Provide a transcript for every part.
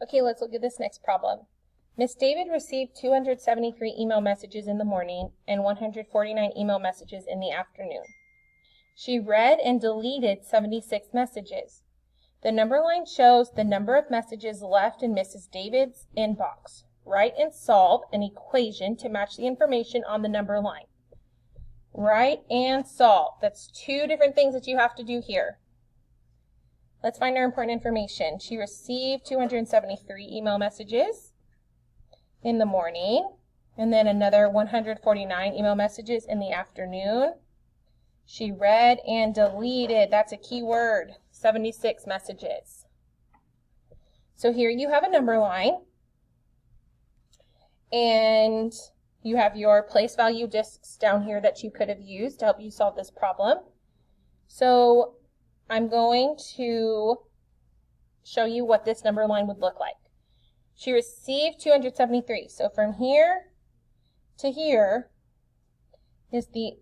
Okay, let's look at this next problem. Miss David received 273 email messages in the morning and 149 email messages in the afternoon. She read and deleted 76 messages. The number line shows the number of messages left in Mrs. David's inbox. Write and solve an equation to match the information on the number line. Write and solve. That's two different things that you have to do here. Let's find our important information. She received 273 email messages in the morning, and then another 149 email messages in the afternoon. She read and deleted, that's a key word, 76 messages. So here you have a number line, and you have your place value discs down here that you could have used to help you solve this problem. So I'm going to show you what this number line would look like. She received 273. So from here to here is the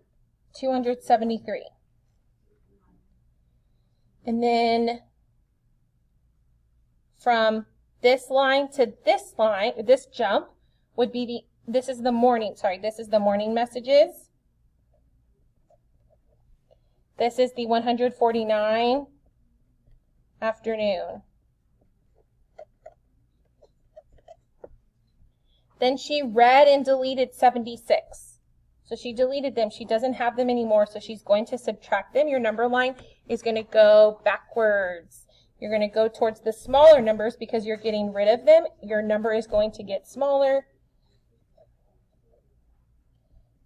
273. And then from this line to this line, this jump would be this is the morning messages. This is the 149 afternoon. Then she read and deleted 76. So she deleted them. She doesn't have them anymore, so she's going to subtract them. Your number line is going to go backwards. You're going to go towards the smaller numbers because you're getting rid of them. Your number is going to get smaller.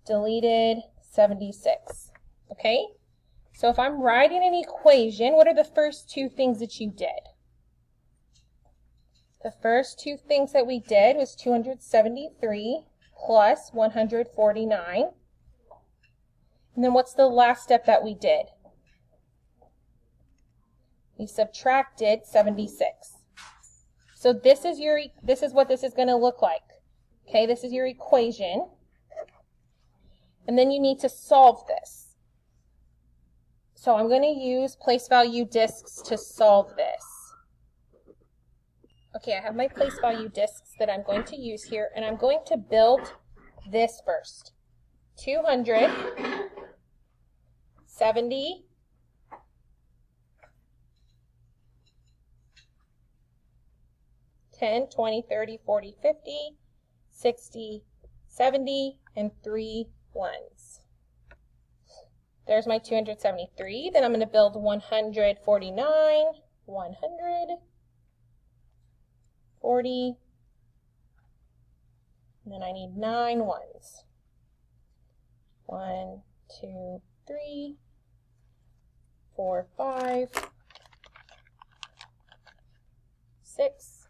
Deleted 76. Okay? So if I'm writing an equation, what are the first two things that you did? The first two things that we did was 273 plus 149. And then what's the last step that we did? We subtracted 76. So this is what this is going to look like. Okay, this is your equation. And then you need to solve this. So I'm going to use place value discs to solve this. Okay, I have my place value discs that I'm going to use here, and I'm going to build this first. 270 10, 20, 30, 40, 50, 60, 70, and 3 ones. There's my 273. Then I'm going to build 149, 100, 40, and then I need 9 ones. 1, 2, 3, 4, 5, 6,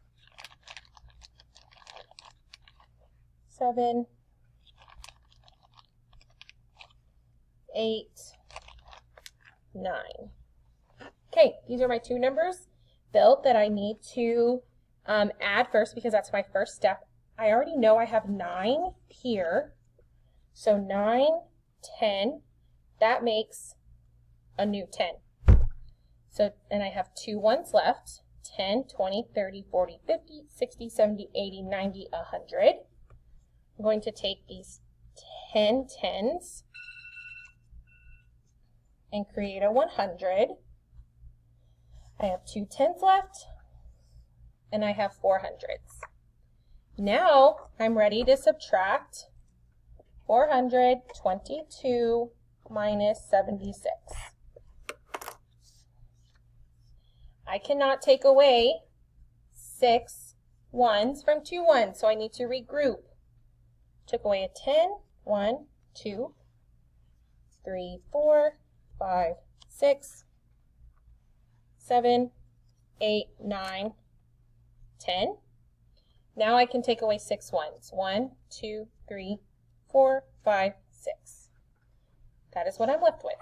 7, 8, 9. Okay, these are my two numbers built that I need to add first because that's my first step. I already know I have 9 here. So 9, 10, that makes a new 10. So, and I have 2 ones left. 10, 20, 30, 40, 50, 60, 70, 80, 90, 100. I'm going to take these 10 tens and create a 100. I have 2 tens left, and I have 4 hundreds. Now I'm ready to subtract 422 minus 76. I cannot take away 6 ones from 2 ones, so I need to regroup. Took away a 10, 1, 2, 3, 4, 5, 6, 7, 8, 9, 10. Now I can take away 6 ones. 1, 2, 3, 4, 5, 6. That is what I'm left with.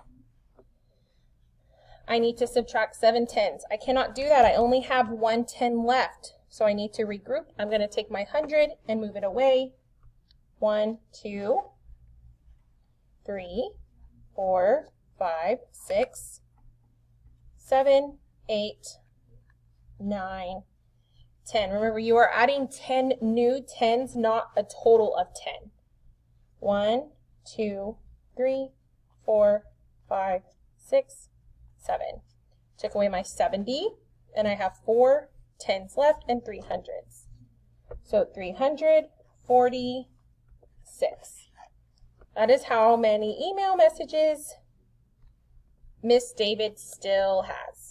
I need to subtract 7 tens. I cannot do that. I only have 1 10 left. So I need to regroup. I'm going to take my 100 and move it away. 1, 2, 3, 4, 5, 6, 7, 8, 9, 10. Remember, you are adding 10 new 10s, not a total of 10. 1, 2, 3, 4, 5, 6, 7. Took away my 70, and I have 4 10s left and 3 hundreds. So 346. That is how many email messages Miss David still has.